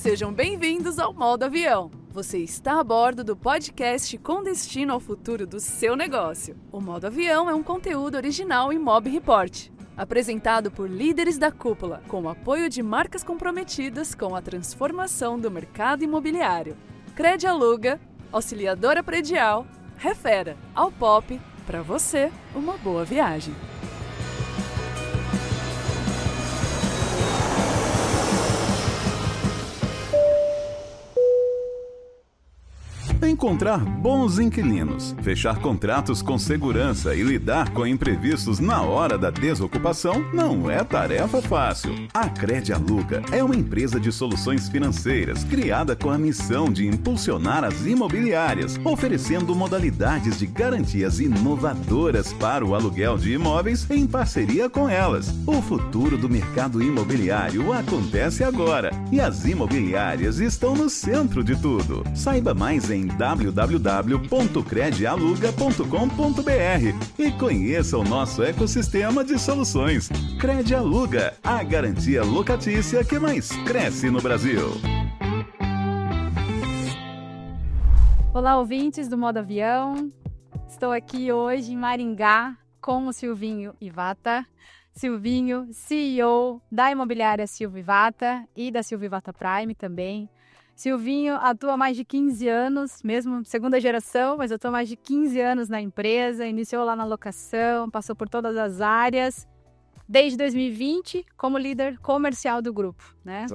Sejam bem-vindos ao Modo Avião. Você está a bordo do podcast com destino ao futuro do seu negócio. O Modo Avião é um conteúdo original em Mob Report, apresentado por líderes da cúpula, com o apoio de marcas comprometidas com a transformação do mercado imobiliário. Cred Aluga, Auxiliadora Predial, Refera, Alpop, para você, uma boa viagem. Encontrar bons inquilinos, fechar contratos com segurança e lidar com imprevistos na hora da desocupação não é tarefa fácil. A Cred Aluga é uma empresa de soluções financeiras criada com a missão de impulsionar as imobiliárias, oferecendo modalidades de garantias inovadoras para o aluguel de imóveis em parceria com elas. O futuro do mercado imobiliário acontece agora e as imobiliárias estão no centro de tudo. Saiba mais em www.credialuga.com.br e conheça o nosso ecossistema de soluções. Cred Aluga, a garantia locatícia que mais cresce no Brasil. Olá, ouvintes do Modo Avião. Estou aqui hoje em Maringá com o Silvinho Ivata. Silvinho, CEO da imobiliária Silvio Ivata e da Silvio Ivata Prime também. Silvinho atua há mais de 15 anos, mesmo segunda geração, mas atua há mais de 15 anos na empresa, iniciou lá na locação, passou por todas as áreas, desde 2020 como líder comercial do grupo, né?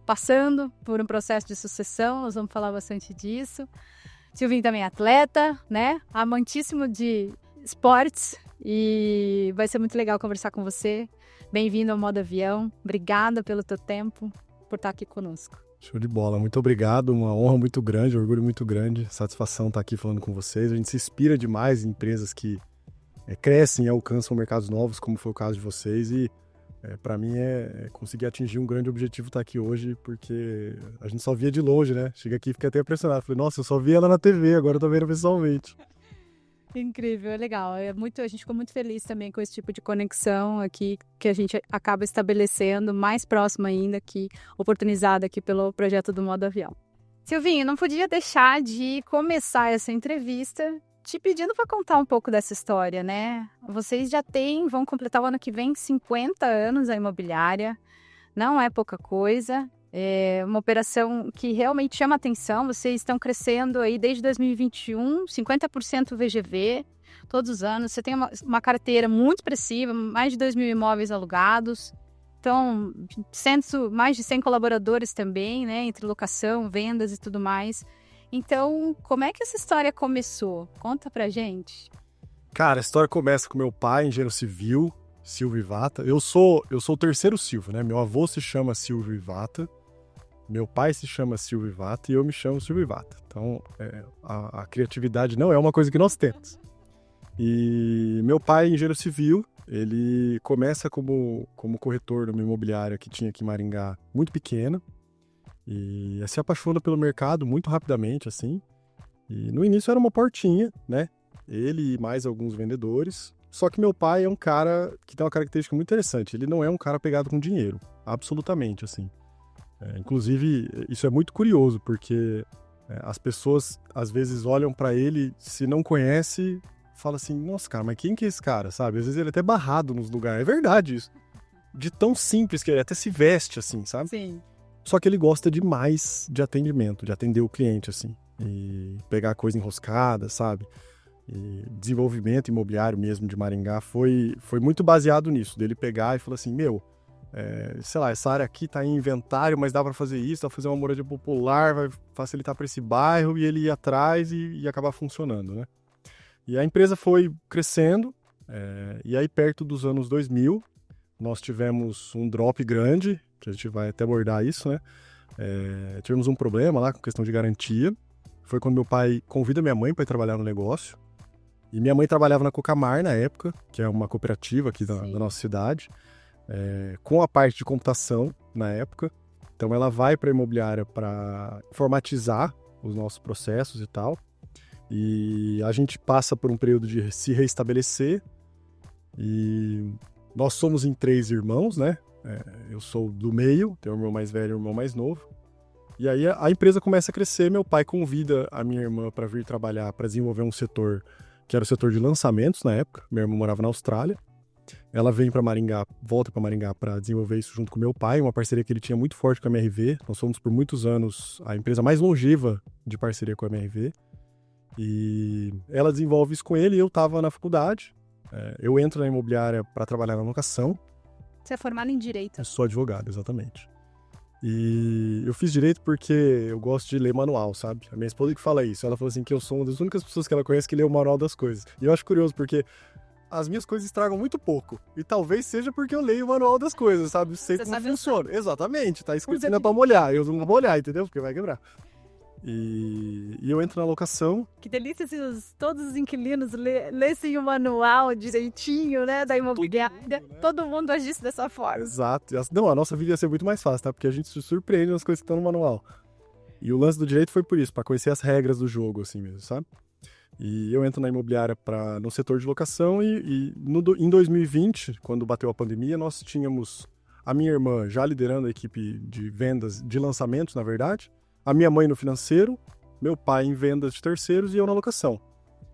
Passando por um processo de sucessão, nós vamos falar bastante disso. Silvinho também é atleta, né? Amantíssimo de esportes e vai ser muito legal conversar com você. Bem-vindo ao Modo Avião, obrigada pelo teu tempo, por estar aqui conosco. Show de bola, muito obrigado, uma honra muito grande, um orgulho muito grande, satisfação estar aqui falando com vocês. A gente se inspira demais em empresas que crescem e alcançam mercados novos, como foi o caso de vocês, e para mim é conseguir atingir um grande objetivo estar aqui hoje, porque a gente só via de longe, né? Chega aqui e fica até impressionado, falei, nossa, eu só vi ela na TV, agora eu tô vendo pessoalmente. Incrível, é legal. A gente ficou muito feliz também com esse tipo de conexão aqui que a gente acaba estabelecendo, mais próximo ainda, oportunizada aqui pelo projeto do Modo Avião. Silvinho, não podia deixar de começar essa entrevista te pedindo para contar um pouco dessa história, né? Vocês vão completar o ano que vem 50 anos a imobiliária, não é pouca coisa. É uma operação que realmente chama atenção, vocês estão crescendo aí desde 2021, 50% VGV, todos os anos. Você tem uma carteira muito expressiva, mais de 2.000 imóveis alugados, então mais de 100 colaboradores também, né, entre locação, vendas e tudo mais. Então, como é que essa história começou? Conta pra gente. Cara, a história começa com meu pai, engenheiro civil, Silvio Ivata. Eu sou o terceiro Silvio, né? Meu avô se chama Silvio Ivata. Meu pai se chama Silvio Ivata e eu me chamo Silvio Ivata. Então, a criatividade não é uma coisa que nós temos. E meu pai, engenheiro civil, ele começa como corretor numa imobiliária que tinha aqui em Maringá, muito pequena, e se apaixona pelo mercado muito rapidamente, assim. E no início era uma portinha, né? Ele e mais alguns vendedores. Só que meu pai é um cara que tem uma característica muito interessante. Ele não é um cara pegado com dinheiro, absolutamente, assim. Inclusive, isso é muito curioso, porque as pessoas, às vezes, olham pra ele, se não conhece, fala assim, nossa, cara, mas quem que é esse cara, sabe? Às vezes ele é até barrado nos lugares, é verdade isso. De tão simples que ele até se veste, assim, sabe? Sim. Só que ele gosta demais de atendimento, de atender o cliente, assim, e pegar a coisa enroscada, sabe? E desenvolvimento imobiliário mesmo de Maringá foi muito baseado nisso, dele pegar e falar assim, sei lá, essa área aqui tá em inventário, mas dá para fazer isso, dá pra fazer uma moradia popular, vai facilitar para esse bairro, e ele ir atrás e acabar funcionando, né? E a empresa foi crescendo, e aí perto dos anos 2000, nós tivemos um drop grande, que a gente vai até abordar isso, né? Tivemos um problema lá com questão de garantia, foi quando meu pai convida minha mãe para ir trabalhar no negócio, e minha mãe trabalhava na Cocamar na época, que é uma cooperativa aqui da nossa cidade, com a parte de computação na época. Então ela vai para a imobiliária para informatizar os nossos processos e tal. E a gente passa por um período de se reestabelecer. E nós somos em 3 irmãos, né? Eu sou do meio, tenho um irmão mais velho e um irmão mais novo. E aí a empresa começa a crescer, meu pai convida a minha irmã para vir trabalhar, para desenvolver um setor, que era o setor de lançamentos na época. Minha irmã morava na Austrália. Ela vem para Maringá, volta para Maringá para desenvolver isso junto com meu pai, uma parceria que ele tinha muito forte com a MRV. Nós somos por muitos anos a empresa mais longeva de parceria com a MRV. E ela desenvolve isso com ele e eu estava na faculdade. Eu entro na imobiliária para trabalhar na locação. Você é formado em Direito. Eu sou advogado, exatamente. E eu fiz Direito porque eu gosto de ler manual, sabe? A minha esposa que fala isso. Ela falou assim que eu sou uma das únicas pessoas que ela conhece que lê o manual das coisas. E eu acho curioso porque as minhas coisas estragam muito pouco. E talvez seja porque eu leio o manual das coisas, sabe? Sei como funciona. Exatamente. Tá escrito ainda pra molhar. Eu não vou molhar, entendeu? Porque vai quebrar. E eu entro na locação. Que delícia se todos os inquilinos lessem o manual direitinho, né, da imobiliária. Todo mundo, né? Todo mundo agisse dessa forma. Exato. Não, a nossa vida ia ser muito mais fácil, tá? Porque a gente se surpreende nas coisas que estão no manual. E o lance do direito foi por isso, pra conhecer as regras do jogo, assim mesmo, sabe? E eu entro na imobiliária no setor de locação em 2020, quando bateu a pandemia, nós tínhamos a minha irmã já liderando a equipe de vendas, de lançamentos, na verdade, a minha mãe no financeiro, meu pai em vendas de terceiros e eu na locação.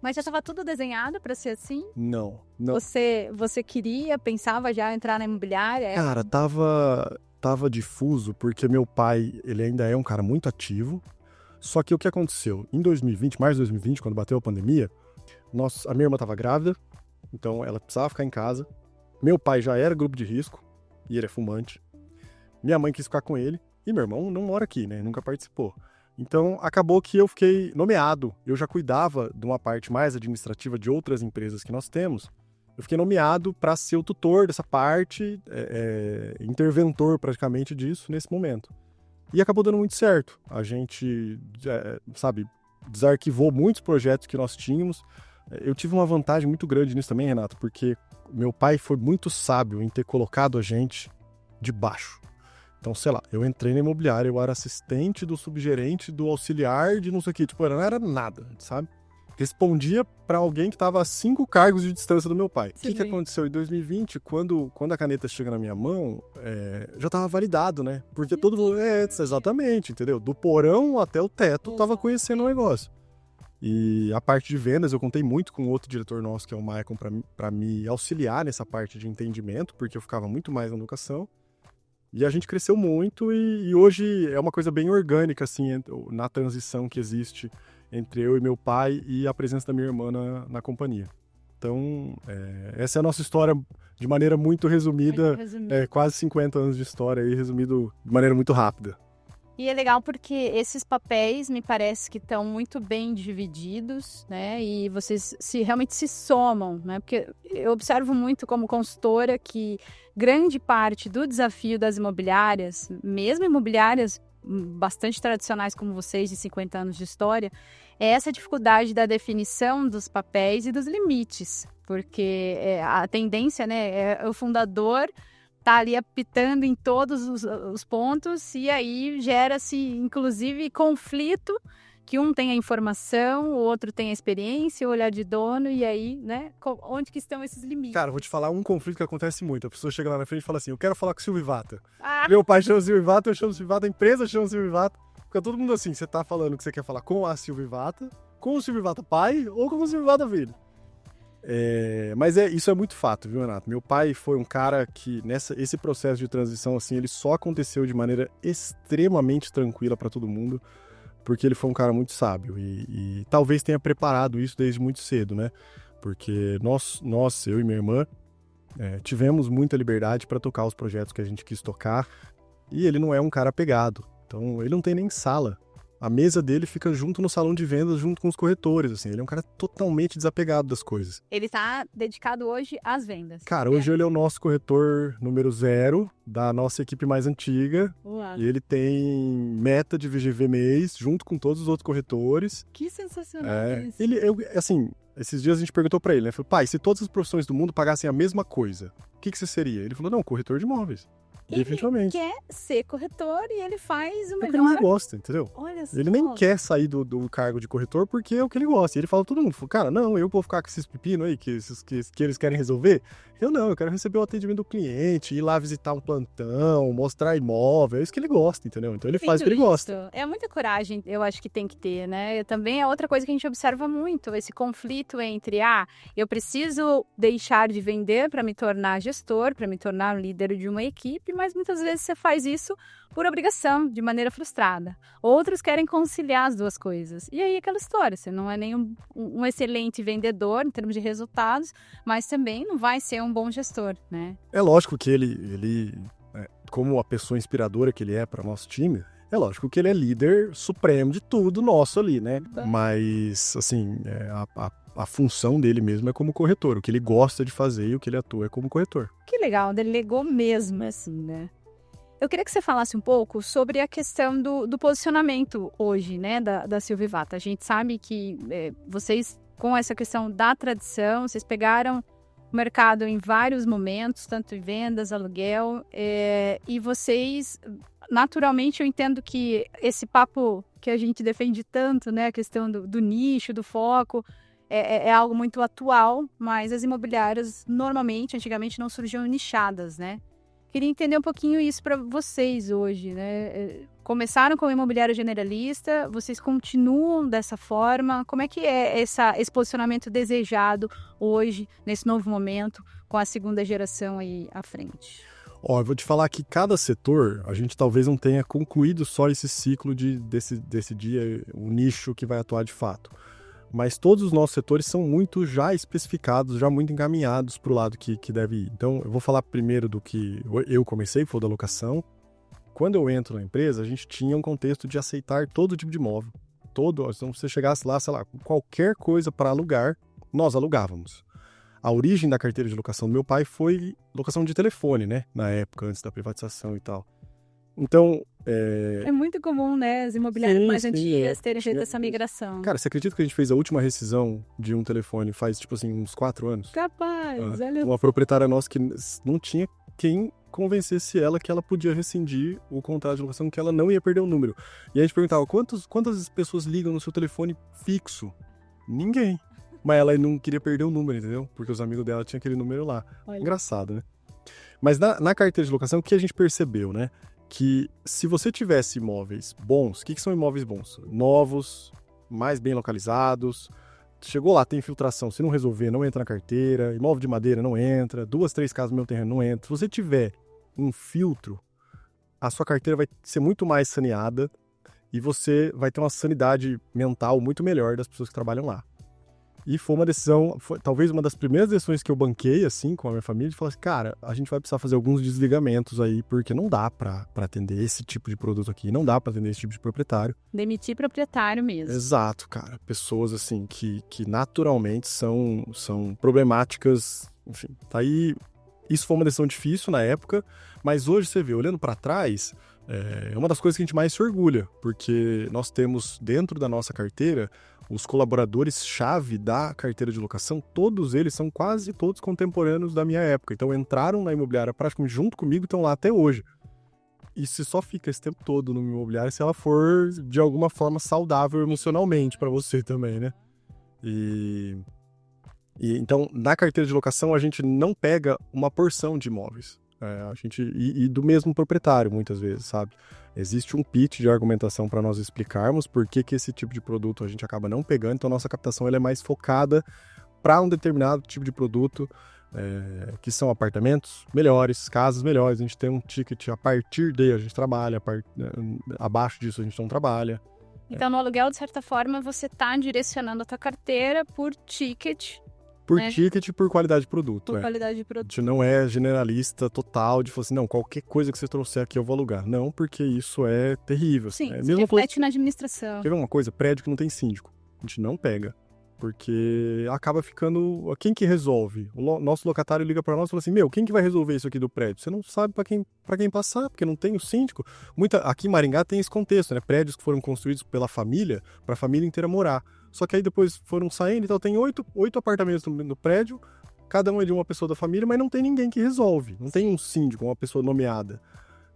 Mas já estava tudo desenhado para ser assim? Não. Você pensava já entrar na imobiliária? Cara, tava difuso, porque meu pai, ele ainda é um cara muito ativo. Só que o que aconteceu? Em 2020, março de 2020, quando bateu a pandemia, a minha irmã estava grávida, então ela precisava ficar em casa. Meu pai já era grupo de risco, e ele é fumante. Minha mãe quis ficar com ele, e meu irmão não mora aqui, né? Nunca participou. Então, acabou que eu fiquei nomeado. Eu já cuidava de uma parte mais administrativa de outras empresas que nós temos. Eu fiquei nomeado para ser o tutor dessa parte, interventor praticamente disso nesse momento. E acabou dando muito certo. A gente, desarquivou muitos projetos que nós tínhamos. Eu tive uma vantagem muito grande nisso também, Renato, porque meu pai foi muito sábio em ter colocado a gente de baixo. Então, sei lá, eu entrei na imobiliária, eu era assistente do subgerente, do auxiliar, de não sei o que. Tipo, não era nada, sabe? Respondia para alguém que estava a 5 cargos de distância do meu pai. O que aconteceu em 2020, quando a caneta chega na minha mão, já estava validado, né? Porque todo mundo, exatamente, entendeu? Do porão até o teto, estava conhecendo o negócio. E a parte de vendas, eu contei muito com outro diretor nosso, que é o Maicon, para me auxiliar nessa parte de entendimento, porque eu ficava muito mais na locação. E a gente cresceu muito e hoje é uma coisa bem orgânica, assim, na transição que existe entre eu e meu pai e a presença da minha irmã na companhia. Então, essa é a nossa história de maneira muito resumida, quase 50 anos de história aí, resumido de maneira muito rápida. E é legal porque esses papéis me parece que estão muito bem divididos, né? E vocês realmente se somam, né? Porque eu observo muito como consultora que grande parte do desafio das imobiliárias, mesmo imobiliárias bastante tradicionais como vocês, de 50 anos de história, é essa dificuldade da definição dos papéis e dos limites. Porque a tendência, né, é o fundador tá ali apitando em todos os pontos e aí gera-se, inclusive, conflito, que um tem a informação, o outro tem a experiência, o olhar de dono, e aí, né, onde que estão esses limites? Cara, vou te falar um conflito que acontece muito. A pessoa chega lá na frente e fala assim, eu quero falar com o Silvio Vata. Meu pai chama o Silvio Vata, eu chamo o Silvio Vata, a empresa chama o Silvio Vata. Fica todo mundo assim, você tá falando que você quer falar com a Silvio Vata, com o Silvio Vata pai ou com o Silvio Vata filho. Mas isso é muito fato, viu, Renato? Meu pai foi um cara que, esse processo de transição, assim, ele só aconteceu de maneira extremamente tranquila para todo mundo, porque ele foi um cara muito sábio e talvez tenha preparado isso desde muito cedo, né? Porque eu e minha irmã, tivemos muita liberdade para tocar os projetos que a gente quis tocar e ele não é um cara apegado, então ele não tem nem sala. A mesa dele fica junto no salão de vendas, junto com os corretores, assim. Ele é um cara totalmente desapegado das coisas. Ele tá dedicado hoje às vendas. Cara, hoje ele é o nosso corretor número 0 da nossa equipe mais antiga. Uau. E ele tem meta de VGV mês, junto com todos os outros corretores. Que sensacional isso. Esses dias a gente perguntou pra ele, né? Falou, pai, se todas as profissões do mundo pagassem a mesma coisa, o que você seria? Ele falou, não, corretor de imóveis. Definitivamente. Ele quer ser corretor e ele faz o É o que ele mais melhor. gosta, entendeu? Olha só. Ele nem quer sair do cargo de corretor porque é o que ele gosta. E ele fala pra todo mundo, cara, não, eu vou ficar com esses pepinos aí que eles querem resolver. Eu quero receber o atendimento do cliente, ir lá visitar um plantão, mostrar imóvel, é isso que ele gosta, entendeu? Então ele faz o que ele gosta. É muita coragem, eu acho que tem que ter, né? Também é outra coisa que a gente observa muito, esse conflito entre, eu preciso deixar de vender para me tornar gestor, para me tornar um líder de uma equipe, mas muitas vezes você faz isso por obrigação, de maneira frustrada. Outros querem conciliar as duas coisas. E aí aquela história, você não é nem um excelente vendedor em termos de resultados, mas também não vai ser um bom gestor, né? É lógico que ele como a pessoa inspiradora que ele é para nosso time, é lógico que ele é líder supremo de tudo nosso ali, né? Mas, assim, a função dele mesmo é como corretor. O que ele gosta de fazer e o que ele atua é como corretor. Que legal, delegou mesmo, assim, né? Eu queria que você falasse um pouco sobre a questão do posicionamento hoje, né, da Silvivata. A gente sabe que vocês, com essa questão da tradição, vocês pegaram o mercado em vários momentos, tanto em vendas, aluguel, e vocês, naturalmente, eu entendo que esse papo que a gente defende tanto, né, a questão do nicho, do foco, é algo muito atual, mas as imobiliárias, normalmente, antigamente, não surgiam nichadas, né? Queria entender um pouquinho isso para vocês hoje, né? Começaram como imobiliário generalista, vocês continuam dessa forma? Como é que é esse posicionamento desejado hoje, nesse novo momento, com a segunda geração aí à frente? Eu vou te falar que cada setor, a gente talvez não tenha concluído só esse ciclo desse dia, o nicho que vai atuar de fato. Mas todos os nossos setores são muito já especificados, já muito encaminhados para o lado que deve ir. Então, eu vou falar primeiro do que eu comecei, que foi o da locação. Quando eu entro na empresa, a gente tinha um contexto de aceitar todo tipo de imóvel. Então, se você chegasse lá, sei lá, qualquer coisa para alugar, nós alugávamos. A origem da carteira de locação do meu pai foi locação de telefone, né? Na época, antes da privatização e tal. Então, É muito comum, né? As imobiliárias mais antigas terem feito essa migração. Cara, você acredita que a gente fez a última rescisão de um telefone faz, tipo assim, uns 4 anos? Capaz, olha. Uma proprietária nossa que não tinha quem convencesse ela que ela podia rescindir o contrato de locação, que ela não ia perder o número. E a gente perguntava, quantas pessoas ligam no seu telefone fixo? Ninguém. Mas ela não queria perder o número, entendeu? Porque os amigos dela tinham aquele número lá. Olha. Engraçado, né? Mas na carteira de locação, o que a gente percebeu, né? Que se você tivesse imóveis bons, o que são imóveis bons? Novos, mais bem localizados, chegou lá, tem infiltração, se não resolver, não entra na carteira, imóvel de madeira não entra, 2, 3 casas no meu terreno não entra. Se você tiver um filtro, a sua carteira vai ser muito mais saneada e você vai ter uma sanidade mental muito melhor das pessoas que trabalham lá. E foi uma decisão, talvez uma das primeiras decisões que eu banquei, assim, com a minha família, de falar assim, cara, a gente vai precisar fazer alguns desligamentos aí, porque não dá pra atender esse tipo de produto aqui, não dá pra atender esse tipo de proprietário. Demitir proprietário mesmo. Exato, cara. Pessoas, assim, que naturalmente são problemáticas, enfim. Tá aí, isso foi uma decisão difícil na época, mas hoje você vê, olhando pra trás, é uma das coisas que a gente mais se orgulha, porque nós temos dentro da nossa carteira os colaboradores-chave da carteira de locação, todos eles são quase todos contemporâneos da minha época. Então entraram na imobiliária praticamente junto comigo e estão lá até hoje. E se só fica esse tempo todo no imobiliário se ela for de alguma forma saudável emocionalmente para você também, né? E então na carteira de locação a gente não pega uma porção de imóveis. E do mesmo proprietário, muitas vezes, sabe? Existe um pitch de argumentação para nós explicarmos por que esse tipo de produto a gente acaba não pegando, então a nossa captação ela é mais focada para um determinado tipo de produto, que são apartamentos melhores, casas melhores, a gente tem um ticket a partir daí a gente trabalha, abaixo disso a gente não trabalha. Então no aluguel, de certa forma, você está direcionando a tua carteira por ticket, por ticket e por qualidade de produto. Por qualidade de produto. A gente não é generalista total de falar assim, não, qualquer coisa que você trouxer aqui eu vou alugar. Não, porque isso é terrível. Sim, é se reflete na administração. Quer ver uma coisa? Prédio que não tem síndico. A gente não pega. Porque acaba ficando... Quem que resolve? O nosso locatário liga para nós e fala assim, quem que vai resolver isso aqui do prédio? Você não sabe para quem passar, porque não tem o síndico. Aqui em Maringá tem esse contexto, né? Prédios que foram construídos pela família, para a família inteira morar. Só que aí depois foram saindo, então tem 8 apartamentos no prédio, cada um é de uma pessoa da família, mas não tem ninguém que resolve. Não tem um síndico, uma pessoa nomeada.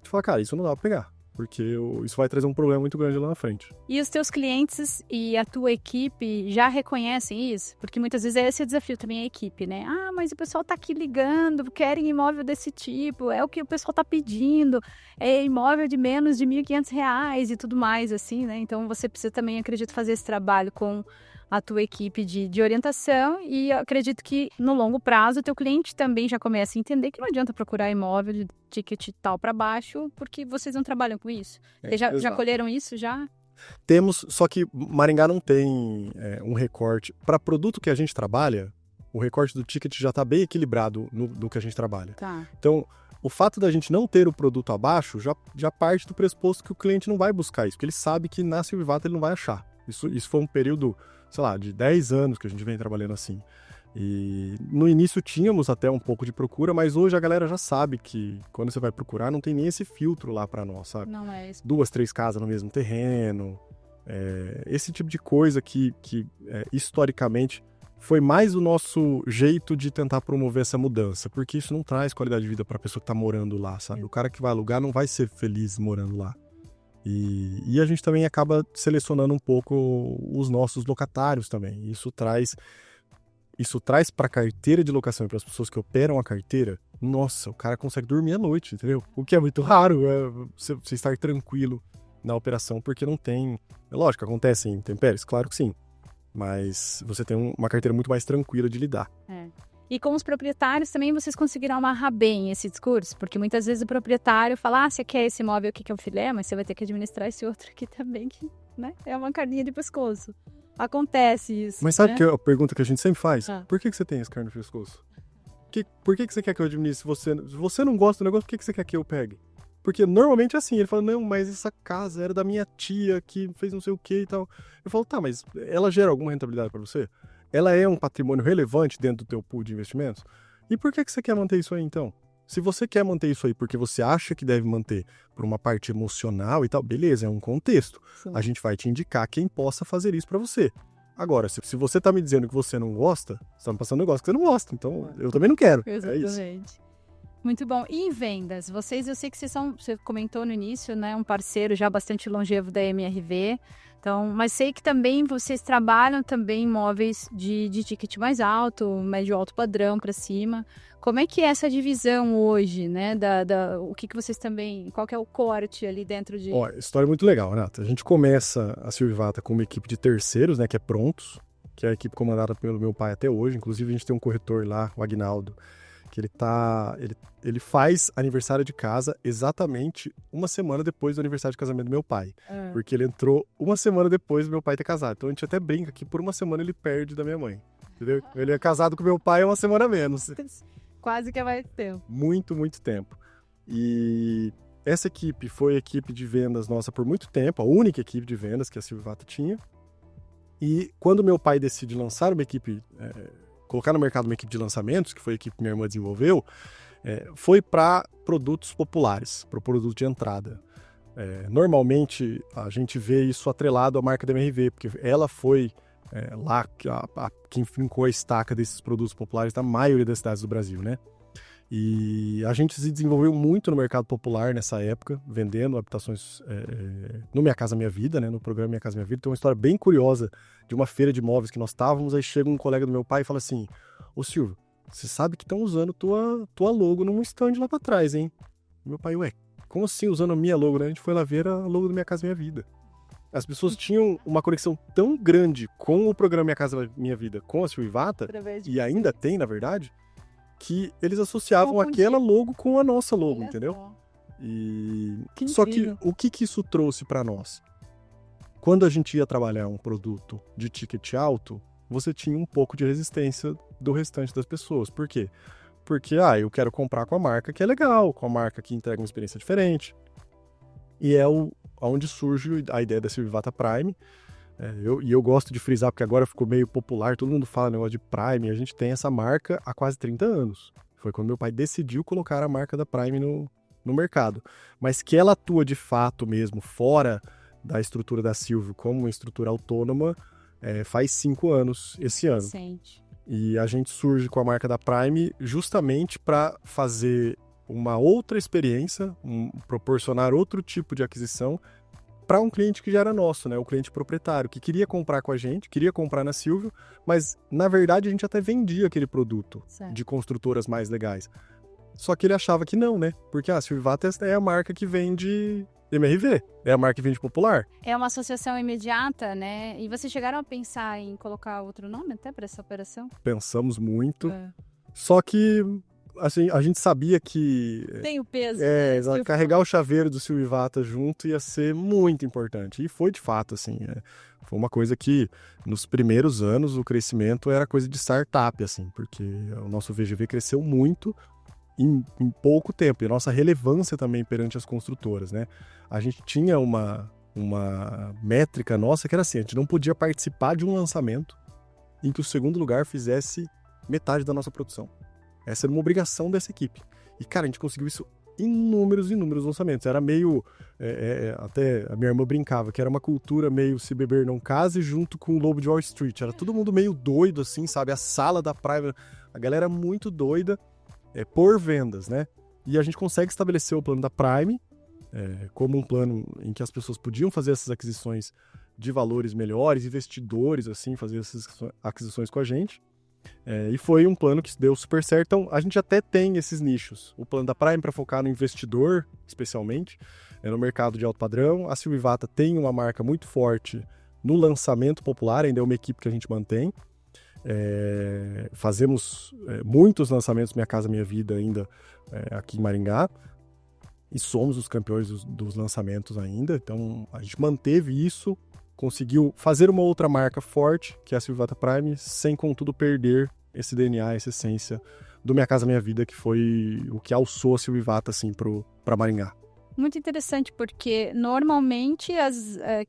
Tu fala, cara, isso não dá pra pegar, porque isso vai trazer um problema muito grande lá na frente. E os teus clientes e a tua equipe já reconhecem isso? Porque muitas vezes é esse o desafio também, a equipe, né? Ah, mas o pessoal tá aqui ligando, querem imóvel desse tipo, é o que o pessoal tá pedindo, é imóvel de menos de R$1.500 e tudo mais, assim, né? Então você precisa também, acredito, fazer esse trabalho com a tua equipe de orientação e eu acredito que no longo prazo o teu cliente também já começa a entender que não adianta procurar imóvel de ticket tal para baixo, porque vocês não trabalham com isso. Vocês já colheram isso já? Temos, só que Maringá não tem um recorte. Para produto que a gente trabalha, o recorte do ticket já está bem equilibrado no que a gente trabalha. Tá. Então, o fato da gente não ter o produto abaixo já parte do pressuposto que o cliente não vai buscar isso, porque ele sabe que na Silvivata ele não vai achar. Isso foi um período, sei lá, de 10 anos que a gente vem trabalhando assim. E no início tínhamos até um pouco de procura, mas hoje a galera já sabe que quando você vai procurar não tem nem esse filtro lá para nós, sabe? Não é isso. 2, 3 casas no mesmo terreno, esse tipo de coisa que historicamente foi mais o nosso jeito de tentar promover essa mudança, porque isso não traz qualidade de vida para a pessoa que está morando lá, sabe? O cara que vai alugar não vai ser feliz morando lá. E a gente também acaba selecionando um pouco os nossos locatários também. Isso traz para a carteira de locação e para as pessoas que operam a carteira, nossa, o cara consegue dormir à noite, entendeu? O que é muito raro, você estar tranquilo na operação, porque não tem... É lógico, acontece em intempéries, claro que sim, mas você tem uma carteira muito mais tranquila de lidar. E com os proprietários também vocês conseguiram amarrar bem esse discurso? Porque muitas vezes o proprietário fala, você quer esse imóvel aqui que é o filé, mas você vai ter que administrar esse outro aqui também, que, né, é uma carninha de pescoço. Acontece isso. Mas sabe né? que a pergunta que a gente sempre faz? Ah. Por que você tem esse carne no pescoço? Por que você quer que eu administre? Se você não gosta do negócio, por que você quer que eu pegue? Porque normalmente é assim, ele fala, não, mas essa casa era da minha tia que fez não sei o que e tal. Eu falo, tá, mas ela gera alguma rentabilidade para você? Ela é um patrimônio relevante dentro do teu pool de investimentos? E por que você quer manter isso aí, então? Se você quer manter isso aí porque você acha que deve manter por uma parte emocional e tal, beleza, é um contexto. Sim. A gente vai te indicar quem possa fazer isso para você. Agora, se você tá me dizendo que você não gosta, você tá me passando um negócio que você não gosta, então eu também não quero. Exatamente. É isso. Muito bom. E em vendas? Eu sei que você comentou no início, né? Um parceiro já bastante longevo da MRV. Então, mas sei que também vocês trabalham também em imóveis de ticket mais alto, médio alto padrão para cima. Como é que é essa divisão hoje, né? O que vocês também... Qual que é o corte ali dentro de... Ó, história muito legal, Renata. A gente começa a Silvivata com uma equipe de terceiros, né? Que é Prontos, que é a equipe comandada pelo meu pai até hoje. Inclusive, a gente tem um corretor lá, o Aguinaldo, que ele faz aniversário de casa exatamente uma semana depois do aniversário de casamento do meu pai. Porque ele entrou uma semana depois do meu pai ter casado. Então a gente até brinca que por uma semana ele perde da minha mãe. Entendeu? Ele é casado com meu pai uma semana a menos. Quase que vai ter. Muito, muito tempo. E essa equipe foi a equipe de vendas nossa por muito tempo, a única equipe de vendas que a Silvivata tinha. E quando meu pai decide lançar uma equipe... colocar no mercado uma equipe de lançamentos, que foi a equipe que minha irmã desenvolveu, foi para produtos populares, para o produto de entrada. Normalmente, a gente vê isso atrelado à marca da MRV, porque ela foi lá quem fincou a estaca desses produtos populares na maioria das cidades do Brasil, né? E a gente se desenvolveu muito no mercado popular nessa época, vendendo habitações no Minha Casa Minha Vida, né? No programa Minha Casa Minha Vida. Tem uma história bem curiosa de uma feira de imóveis que nós estávamos, aí chega um colega do meu pai e fala assim, ô Silvio, você sabe que estão usando tua logo num stand lá pra trás, hein? E meu pai, ué, como assim usando a minha logo, né? A gente foi lá ver a logo do Minha Casa Minha Vida. As pessoas tinham uma conexão tão grande com o programa Minha Casa Minha Vida, com a Silvivata, e ainda tem, na verdade, que eles associavam aquela logo com a nossa logo, entendeu? Só que o que isso trouxe para nós? Quando a gente ia trabalhar um produto de ticket alto, você tinha um pouco de resistência do restante das pessoas. Por quê? Porque, eu quero comprar com a marca que é legal, com a marca que entrega uma experiência diferente. E é onde surge a ideia da Silvivata Prime. Eu gosto de frisar, porque agora ficou meio popular, todo mundo fala negócio de Prime, a gente tem essa marca há quase 30 anos. Foi quando meu pai decidiu colocar a marca da Prime no mercado. Mas que ela atua de fato mesmo, fora da estrutura da Silvio, como uma estrutura autônoma, faz 5 anos esse ano. E a gente surge com a marca da Prime justamente para fazer uma outra experiência, proporcionar outro tipo de aquisição para um cliente que já era nosso, né? O cliente proprietário, que queria comprar com a gente, queria comprar na Silvio, mas na verdade a gente até vendia aquele produto de construtoras mais legais. Só que ele achava que não, né? Porque a Silvio Vata é a marca que vende MRV, é a marca que vende popular. É uma associação imediata, né? E vocês chegaram a pensar em colocar outro nome até para essa operação? Pensamos muito, só que assim, a gente sabia que... Tem o peso. Carregar o chaveiro do Silvio Vata junto ia ser muito importante. E foi de fato, assim, foi uma coisa que nos primeiros anos o crescimento era coisa de startup, assim, porque o nosso VGV cresceu muito em pouco tempo. E a nossa relevância também perante as construtoras, né? A gente tinha uma métrica nossa que era assim, a gente não podia participar de um lançamento em que o segundo lugar fizesse metade da nossa produção. Essa era uma obrigação dessa equipe. E, cara, a gente conseguiu isso inúmeros lançamentos. Era meio... até a minha irmã brincava, que era uma cultura meio se beber não case junto com o Lobo de Wall Street. Era todo mundo meio doido, assim, sabe? A sala da praia, a galera muito doida por vendas, né? E a gente consegue estabelecer o plano da Prime como um plano em que as pessoas podiam fazer essas aquisições de valores melhores, investidores, assim, fazer essas aquisições com a gente. E foi um plano que deu super certo. Então, a gente até tem esses nichos. O plano da Prime para focar no investidor, especialmente, no mercado de alto padrão. A Silvio Vata tem uma marca muito forte no lançamento popular, ainda é uma equipe que a gente mantém. Fazemos muitos lançamentos Minha Casa Minha Vida ainda aqui em Maringá. E somos os campeões dos lançamentos ainda. Então, a gente manteve isso. Conseguiu fazer uma outra marca forte, que é a Silvio Vata Prime, sem, contudo, perder esse DNA, essa essência do Minha Casa Minha Vida, que foi o que alçou a Silvio Vata, assim, para Maringá. Muito interessante, porque normalmente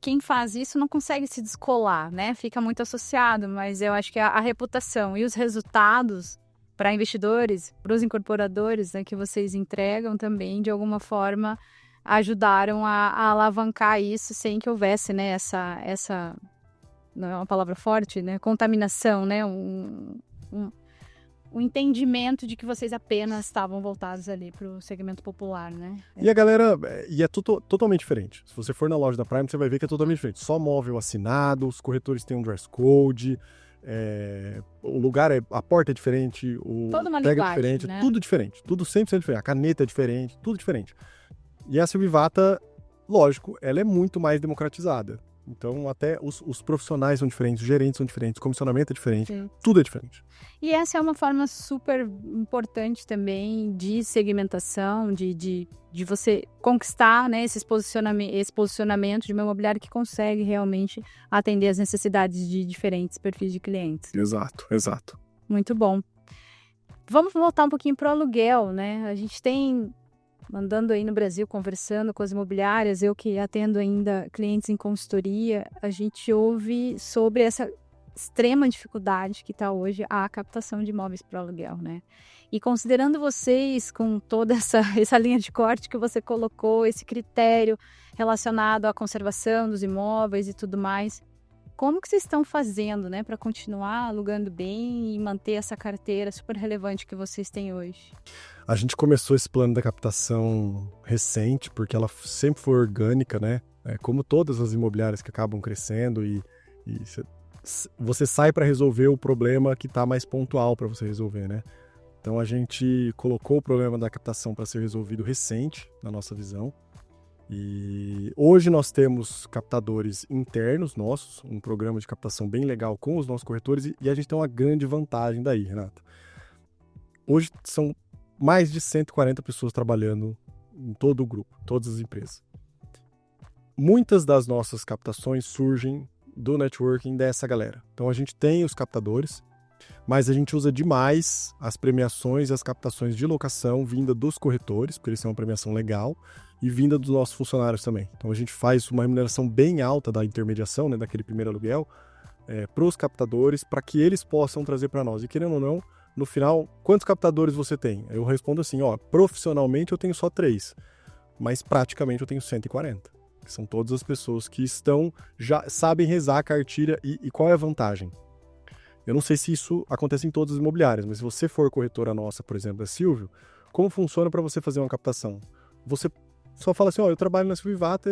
quem faz isso não consegue se descolar, né? Fica muito associado, mas eu acho que a reputação e os resultados para investidores, para os incorporadores, né, que vocês entregam também, de alguma forma, ajudaram a alavancar isso sem que houvesse, né, essa não é uma palavra forte, né, contaminação, né, um entendimento de que vocês apenas estavam voltados ali para o segmento popular, né? E a galera, é totalmente diferente. Se você for na loja da Prime, você vai ver que é totalmente diferente. Só móvel assinado, os corretores têm um dress code, o lugar a porta é diferente, toda uma pega linguagem, diferente, né? tudo diferente, tudo 100% diferente. A caneta é diferente, tudo diferente. E a Silvio Vata, lógico, ela é muito mais democratizada. Então, até os profissionais são diferentes, os gerentes são diferentes, o comissionamento é diferente, sim, tudo é diferente. E essa é uma forma super importante também de segmentação, de você conquistar, né, esse posicionamento de uma imobiliária que consegue realmente atender as necessidades de diferentes perfis de clientes. Exato. Muito bom. Vamos voltar um pouquinho para o aluguel, né? A gente tem... andando aí no Brasil, conversando com as imobiliárias, eu que atendo ainda clientes em consultoria, a gente ouve sobre essa extrema dificuldade que está hoje a captação de imóveis para aluguel, né? E considerando vocês com toda essa linha de corte que você colocou, esse critério relacionado à conservação dos imóveis e tudo mais, como que vocês estão fazendo, né, para continuar alugando bem e manter essa carteira super relevante que vocês têm hoje? A gente começou esse plano da captação recente, porque ela sempre foi orgânica, né? Como todas as imobiliárias que acabam crescendo e você sai para resolver o problema que está mais pontual para você resolver, né? Então a gente colocou o problema da captação para ser resolvido recente, na nossa visão. E hoje nós temos captadores internos nossos, um programa de captação bem legal com os nossos corretores e a gente tem uma grande vantagem daí, Renata. Hoje são mais de 140 pessoas trabalhando em todo o grupo, todas as empresas. Muitas das nossas captações surgem do networking dessa galera. Então a gente tem os captadores, mas a gente usa demais as premiações e as captações de locação vinda dos corretores, porque eles são uma premiação legal, e vinda dos nossos funcionários também. Então a gente faz uma remuneração bem alta da intermediação, né, daquele primeiro aluguel, para os captadores, para que eles possam trazer para nós. E querendo ou não, no final, quantos captadores você tem? Eu respondo assim, profissionalmente eu tenho só 3, mas praticamente eu tenho 140. Que são todas as pessoas que já sabem rezar a cartilha. E qual é a vantagem? Eu não sei se isso acontece em todas as imobiliárias, mas se você for corretora nossa, por exemplo, da Silvio, como funciona para você fazer uma captação? Você só fala assim, eu trabalho na Silvio Vata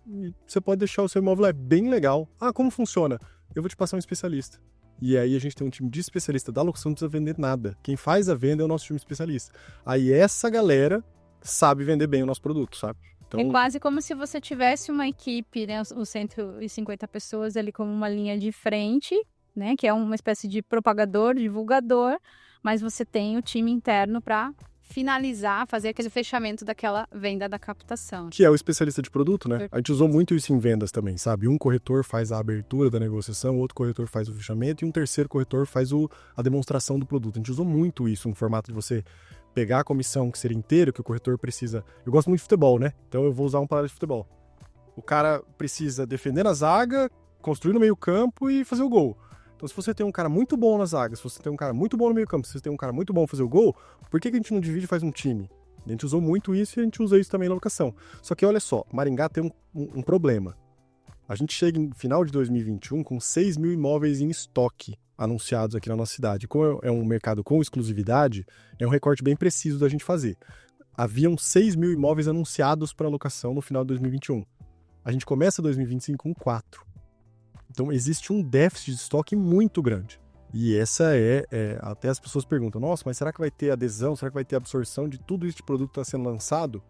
e você pode deixar o seu imóvel lá, é bem legal. Ah, como funciona? Eu vou te passar um especialista. E aí a gente tem um time de especialista da locação, não precisa vender nada. Quem faz a venda é o nosso time especialista. Aí essa galera sabe vender bem o nosso produto, sabe? Então, é quase como se você tivesse uma equipe, né, os 150 pessoas ali como uma linha de frente, né, que é uma espécie de propagador, divulgador, mas você tem o time interno para finalizar, fazer aquele fechamento daquela venda da captação. Que é o especialista de produto, né? A gente usou muito isso em vendas também, sabe? Um corretor faz a abertura da negociação, outro corretor faz o fechamento e um terceiro corretor faz a demonstração do produto. A gente usou muito isso, um formato de você pegar a comissão que seria inteira, que o corretor precisa... Eu gosto muito de futebol, né? Então eu vou usar um paralelo de futebol. O cara precisa defender na zaga, construir no meio campo e fazer o gol. Então, se você tem um cara muito bom na zaga, se você tem um cara muito bom no meio campo, se você tem um cara muito bom fazer o gol, por que a gente não divide e faz um time? A gente usou muito isso e a gente usa isso também na locação. Só que, olha só, Maringá tem um problema. A gente chega em final de 2021 com 6 mil imóveis em estoque anunciados aqui na nossa cidade. Como é um mercado com exclusividade, é um recorte bem preciso da gente fazer. Haviam 6 mil imóveis anunciados para locação no final de 2021. A gente começa 2025 com 4. Então, existe um déficit de estoque muito grande. E essa até as pessoas perguntam, nossa, mas será que vai ter adesão? Será que vai ter absorção de tudo isso de produto que está sendo lançado?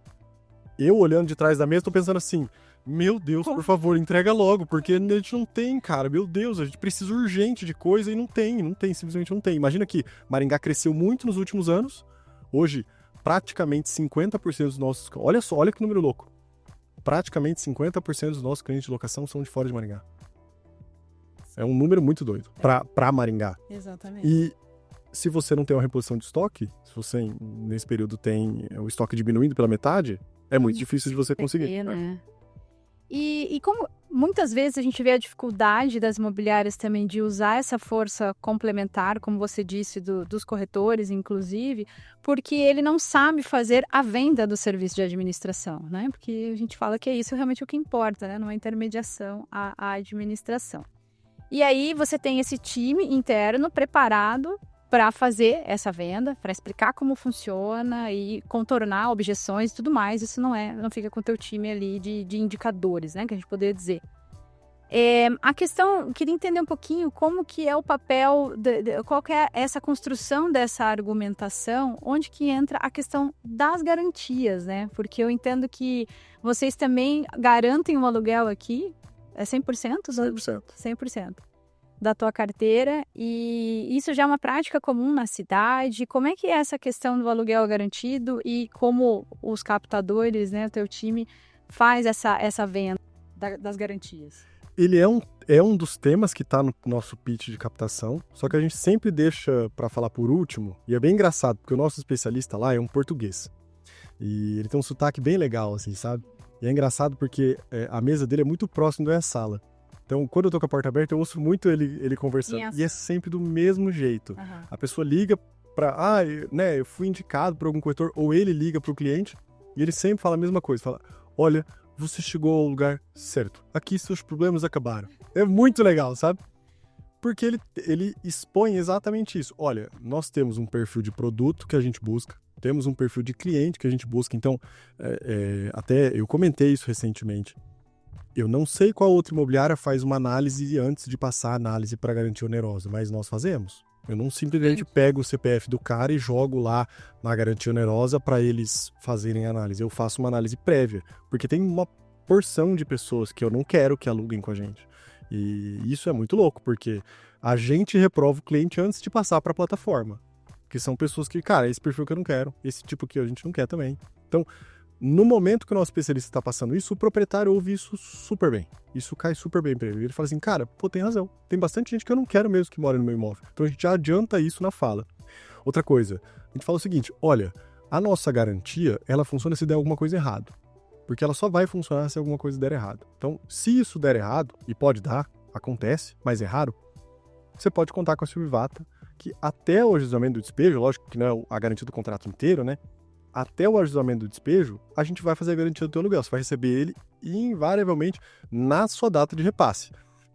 Eu, olhando de trás da mesa, estou pensando assim, meu Deus, por favor, entrega logo, porque a gente não tem, cara. Meu Deus, a gente precisa urgente de coisa e não tem, simplesmente não tem. Imagina que Maringá cresceu muito nos últimos anos. Hoje, praticamente 50% dos nossos... Olha só, olha que número louco. Praticamente 50% dos nossos clientes de locação são de fora de Maringá. É um número muito doido para Maringá. Exatamente. E se você não tem uma reposição de estoque, se você nesse período tem o estoque diminuindo pela metade, é muito difícil de você conseguir. Né? E como muitas vezes a gente vê a dificuldade das imobiliárias também de usar essa força complementar, como você disse, dos corretores, inclusive, porque ele não sabe fazer a venda do serviço de administração, né? Porque a gente fala que é isso realmente o que importa, né? Não é intermediação à administração. E aí você tem esse time interno preparado para fazer essa venda, para explicar como funciona e contornar objeções e tudo mais. Isso não fica com o teu time ali de indicadores, né, que a gente poderia dizer. A questão, queria entender um pouquinho como que é o papel, qual que é essa construção dessa argumentação, onde que entra a questão das garantias, né? Porque eu entendo que vocês também garantem um aluguel aqui, é 100%? 100%. 100% da tua carteira, e isso já é uma prática comum na cidade. Como é que é essa questão do aluguel garantido e como os captadores, né, o teu time, faz essa venda das garantias? Ele é um dos temas que está no nosso pitch de captação, só que a gente sempre deixa para falar por último, e é bem engraçado, porque o nosso especialista lá é um português, e ele tem um sotaque bem legal, assim, sabe? E é engraçado porque a mesa dele é muito próximo da sala. Então, quando eu tô com a porta aberta, eu ouço muito ele conversando. E é sempre do mesmo jeito. Uhum. A pessoa liga para... eu fui indicado por algum corretor, ou ele liga pro cliente, e ele sempre fala a mesma coisa. Fala, olha, você chegou ao lugar certo. Aqui seus problemas acabaram. É muito legal, sabe? Porque ele expõe exatamente isso. Olha, nós temos um perfil de produto que a gente busca, temos um perfil de cliente que a gente busca. Então, até eu comentei isso recentemente. Eu não sei qual outra imobiliária faz uma análise antes de passar a análise para garantia onerosa, mas nós fazemos. Eu não simplesmente pego o CPF do cara e jogo lá na garantia onerosa para eles fazerem a análise. Eu faço uma análise prévia, porque tem uma porção de pessoas que eu não quero que aluguem com a gente. E isso é muito louco, porque a gente reprova o cliente antes de passar para a plataforma. Que são pessoas que, cara, esse perfil que eu não quero, esse tipo que a gente não quer também. Então, no momento que o nosso especialista está passando isso, o proprietário ouve isso super bem. Isso cai super bem para ele. Ele fala assim, cara, tem razão. Tem bastante gente que eu não quero mesmo que mora no meu imóvel. Então a gente já adianta isso na fala. Outra coisa, a gente fala o seguinte, olha, a nossa garantia, ela funciona se der alguma coisa errado. Porque ela só vai funcionar se alguma coisa der errado. Então, se isso der errado, e pode dar, acontece, mas é raro, você pode contar com a Silvio Vata, que até o ajuizamento do despejo, lógico que não é a garantia do contrato inteiro, né? Até o ajuizamento do despejo, a gente vai fazer a garantia do teu aluguel. Você vai receber ele invariavelmente na sua data de repasse.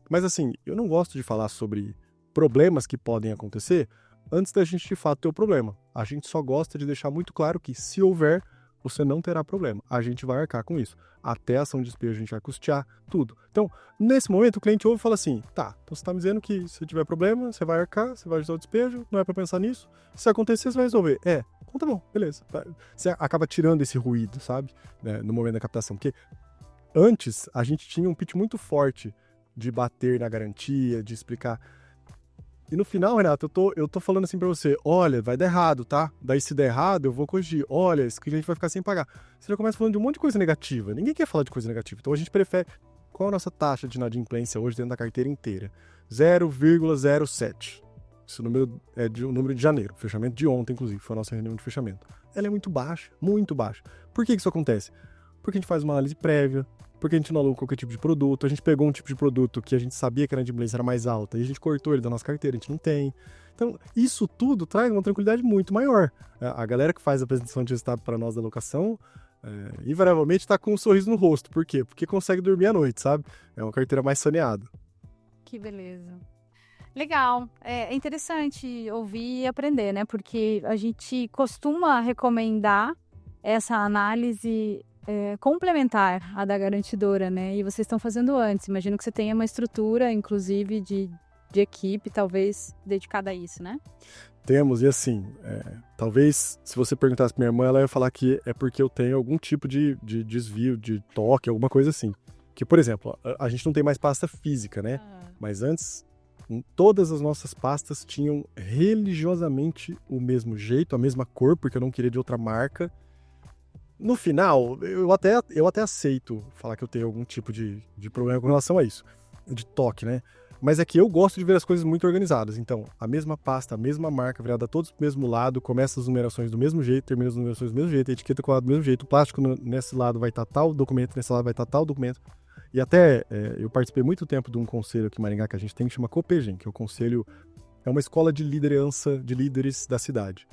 Mas assim, eu não gosto de falar sobre problemas que podem acontecer antes da gente de fato ter o problema. A gente só gosta de deixar muito claro que se houver, você não terá problema. A gente vai arcar com isso. Até a ação de despejo a gente vai custear tudo. Então, nesse momento, o cliente ouve e fala assim, tá, então você está me dizendo que se tiver problema, você vai arcar, você vai ajudar o despejo, não é para pensar nisso. Se acontecer, você vai resolver. Então tá bom, beleza. Você acaba tirando esse ruído, sabe? Né, no momento da captação. Porque antes, a gente tinha um pitch muito forte de bater na garantia, de explicar. E no final, Renato, eu tô falando assim pra você, olha, vai dar errado, tá? Daí se der errado, eu vou corrigir. Olha, esse cliente vai ficar sem pagar. Você já começa falando de um monte de coisa negativa. Ninguém quer falar de coisa negativa. Então a gente prefere... Qual a nossa taxa de inadimplência hoje dentro da carteira inteira? 0,07. Esse número é o número de janeiro. Fechamento de ontem, inclusive. Foi a nossa reunião de fechamento. Ela é muito baixa, muito baixa. Por que isso acontece? Porque a gente faz uma análise prévia, porque a gente não aluga qualquer tipo de produto, a gente pegou um tipo de produto que a gente sabia que a inadimplência era mais alta e a gente cortou ele da nossa carteira, a gente não tem. Então, isso tudo traz uma tranquilidade muito maior. A galera que faz a apresentação de resultado para nós da locação, invariavelmente está com um sorriso no rosto. Por quê? Porque consegue dormir à noite, sabe? É uma carteira mais saneada. Que beleza. Legal. É interessante ouvir e aprender, né? Porque a gente costuma recomendar essa análise complementar à da garantidora, né? E vocês estão fazendo antes. Imagino que você tenha uma estrutura, inclusive, de equipe, talvez, dedicada a isso, né? Temos, e assim, talvez, se você perguntasse pra minha irmã, ela ia falar que é porque eu tenho algum tipo de desvio, de toque, alguma coisa assim. Que, por exemplo, a gente não tem mais pasta física, né? Mas antes, todas as nossas pastas tinham religiosamente o mesmo jeito, a mesma cor, porque eu não queria de outra marca. No final, eu até aceito falar que eu tenho algum tipo de problema com relação a isso, de toque, né? Mas é que eu gosto de ver as coisas muito organizadas. Então, a mesma pasta, a mesma marca, virada todos pro mesmo lado, começa as numerações do mesmo jeito, termina as numerações do mesmo jeito, a etiqueta colada do mesmo jeito, o plástico nesse lado vai estar tal documento, nesse lado vai estar tal documento. E até eu participei muito tempo de um conselho aqui em Maringá que a gente tem que chama Copegem, que é o conselho, é uma escola de liderança de líderes da cidade.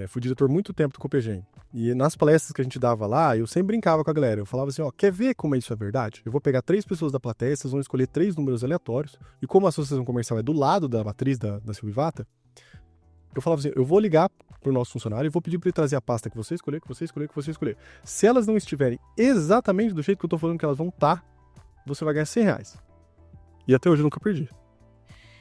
Fui diretor muito tempo do Copegem. E nas palestras que a gente dava lá, eu sempre brincava com a galera. Eu falava assim, quer ver como isso é verdade? Eu vou pegar 3 pessoas da plateia, vocês vão escolher 3 números aleatórios. E como a associação comercial é do lado da matriz da Silvivata, eu falava assim, eu vou ligar pro nosso funcionário e vou pedir para ele trazer a pasta que você escolher, que você escolher, que você escolher. Se elas não estiverem exatamente do jeito que eu tô falando que elas vão estar, você vai ganhar R$100. E até hoje eu nunca perdi.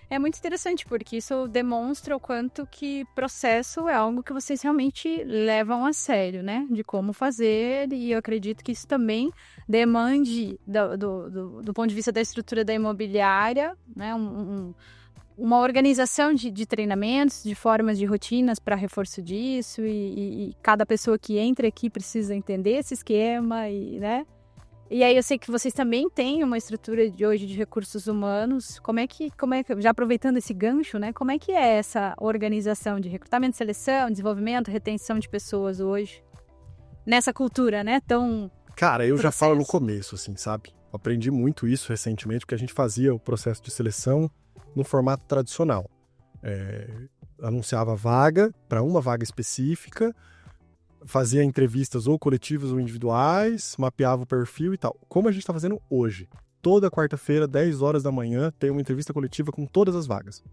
É muito interessante, porque isso demonstra o quanto que processo é algo que vocês realmente levam a sério, né? De como fazer, e eu acredito que isso também demande, do ponto de vista da estrutura da imobiliária, né? Uma organização de treinamentos, de formas de rotinas para reforço disso, e cada pessoa que entra aqui precisa entender esse esquema, né? E aí eu sei que vocês também têm uma estrutura hoje de recursos humanos. Como é que, já aproveitando esse gancho, né? Como é que é essa organização de recrutamento, seleção, desenvolvimento, retenção de pessoas hoje? Nessa cultura, né? Tão... Cara, eu já falo no começo, assim, sabe? Eu aprendi muito isso recentemente, porque a gente fazia o processo de seleção no formato tradicional. Anunciava vaga para uma vaga específica, fazia entrevistas ou coletivas ou individuais, mapeava o perfil e tal. Como a gente está fazendo hoje. Toda quarta-feira, 10 horas da manhã, tem uma entrevista coletiva com todas as vagas.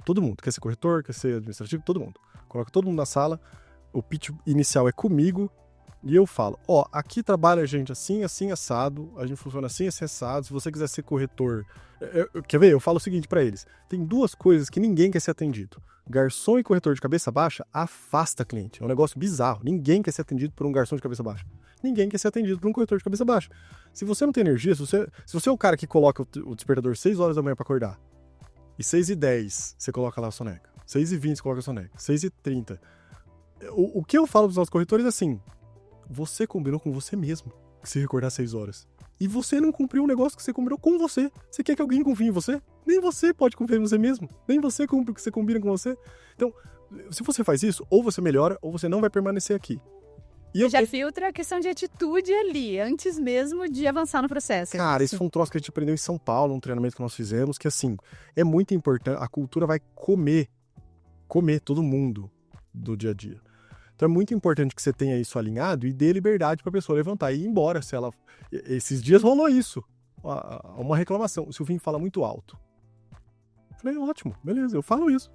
Todo mundo. Quer ser corretor, quer ser administrativo, todo mundo. Coloca todo mundo na sala, o pitch inicial é comigo e eu falo, aqui trabalha a gente assim, assim, assado, a gente funciona assim, assim, assado. Se você quiser ser corretor... Quer ver? Eu falo o seguinte para eles. Tem 2 coisas que ninguém quer ser atendido. Garçom e corretor de cabeça baixa afasta cliente. É um negócio bizarro. Ninguém quer ser atendido por um garçom de cabeça baixa. Ninguém quer ser atendido por um corretor de cabeça baixa. Se você não tem energia, se você é o cara que coloca o despertador 6 horas da manhã para acordar, e 6h10 você coloca lá a soneca, 6h20 você coloca a soneca, 6h30. O que eu falo para os nossos corretores é assim, você combinou com você mesmo que se recordar 6 horas. E você não cumpriu um negócio que você combinou com você. Você quer que alguém confie em você? Nem você pode confiar em você mesmo. Nem você cumpre o que você combina com você. Então, se você faz isso, ou você melhora, ou você não vai permanecer aqui. E já filtra a questão de atitude ali, antes mesmo de avançar no processo. Cara, isso foi um troço que a gente aprendeu em São Paulo, um treinamento que nós fizemos, que assim, é muito importante, a cultura vai comer todo mundo do dia a dia. Então é muito importante que você tenha isso alinhado e dê liberdade para a pessoa levantar e ir embora. Se ela... Esses dias rolou isso, uma reclamação. O Silvinho fala muito alto. Falei, ótimo, beleza, eu falo isso.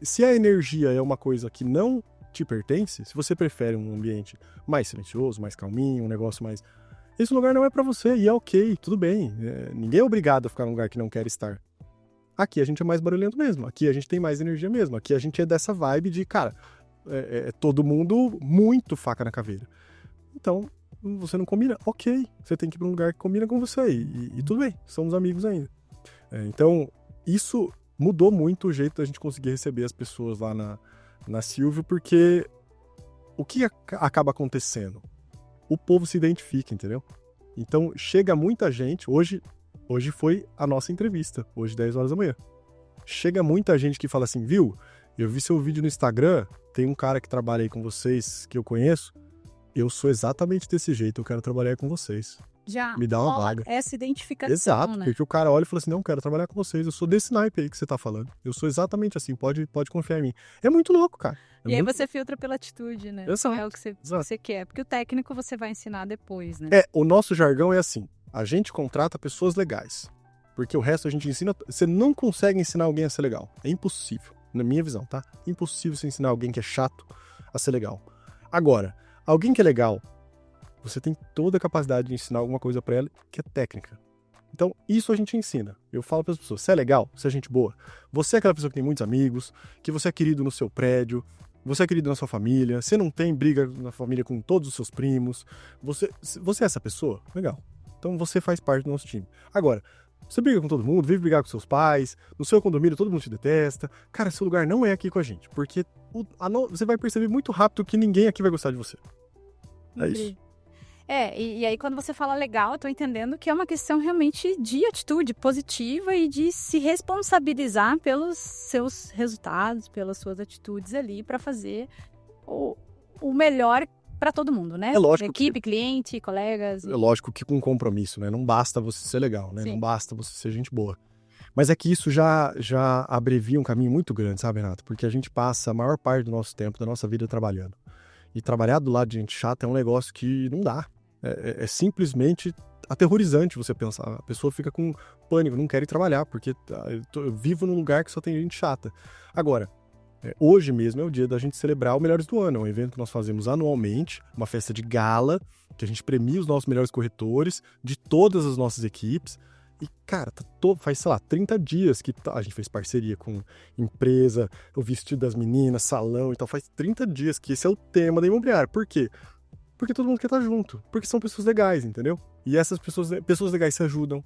Se a energia é uma coisa que não te pertence, se você prefere um ambiente mais silencioso, mais calminho, um negócio mais... Esse lugar não é pra você, e é ok, tudo bem. Ninguém é obrigado a ficar num lugar que não quer estar. Aqui a gente é mais barulhento mesmo, aqui a gente tem mais energia mesmo, aqui a gente é dessa vibe de, cara, todo mundo muito faca na caveira. Então, você não combina? Ok, você tem que ir pra um lugar que combina com você, e tudo bem, somos amigos ainda. Então, isso mudou muito o jeito da gente conseguir receber as pessoas lá na Silvio, porque o que acaba acontecendo? O povo se identifica, entendeu? Então, chega muita gente, hoje foi a nossa entrevista, hoje 10 horas da manhã. Chega muita gente que fala assim, viu, eu vi seu vídeo no Instagram, tem um cara que trabalha aí com vocês, que eu conheço, eu sou exatamente desse jeito, eu quero trabalhar aí com vocês. Já Me dá uma vaga. Essa identificação, Exato, né? porque o cara olha e fala assim, não, quero trabalhar com vocês, eu sou desse naipe aí que você tá falando. Eu sou exatamente assim, pode confiar em mim. É muito louco, cara. E aí você filtra pela atitude, né? Exato. É o que você quer. Porque o técnico você vai ensinar depois, né? O nosso jargão é assim, a gente contrata pessoas legais, porque o resto a gente ensina, você não consegue ensinar alguém a ser legal. É impossível, na minha visão, tá? Impossível você ensinar alguém que é chato a ser legal. Agora, alguém que é legal, você tem toda a capacidade de ensinar alguma coisa pra ela que é técnica. Então, isso a gente ensina. Eu falo para as pessoas, você é legal, você é gente boa. Você é aquela pessoa que tem muitos amigos, que você é querido no seu prédio, você é querido na sua família, você não tem briga na família com todos os seus primos. Você é essa pessoa? Legal. Então, você faz parte do nosso time. Agora, você briga com todo mundo, vive brigar com seus pais, no seu condomínio todo mundo te detesta. Cara, seu lugar não é aqui com a gente, porque você vai perceber muito rápido que ninguém aqui vai gostar de você. É isso. E aí quando você fala legal, eu tô entendendo que é uma questão realmente de atitude positiva e de se responsabilizar pelos seus resultados, pelas suas atitudes ali para fazer o melhor para todo mundo, né? É lógico. Equipe, cliente, colegas. É lógico que com compromisso, né? Não basta você ser legal, né? Sim. Não basta você ser gente boa. Mas é que isso já abrevia um caminho muito grande, sabe, Renato? Porque a gente passa a maior parte do nosso tempo, da nossa vida trabalhando. E trabalhar do lado de gente chata é um negócio que não dá. É simplesmente aterrorizante você pensar. A pessoa fica com pânico, não quer ir trabalhar, porque eu vivo num lugar que só tem gente chata. Agora, hoje mesmo é o dia da gente celebrar o Melhores do Ano. É um evento que nós fazemos anualmente, uma festa de gala, que a gente premia os nossos melhores corretores de todas as nossas equipes. E, cara, faz, sei lá, 30 dias que a gente fez parceria com empresa, o vestido das meninas, salão e tal. Faz 30 dias que esse é o tema da imobiliária. Por quê? Porque todo mundo quer estar junto. Porque são pessoas legais, entendeu? E essas pessoas legais se ajudam.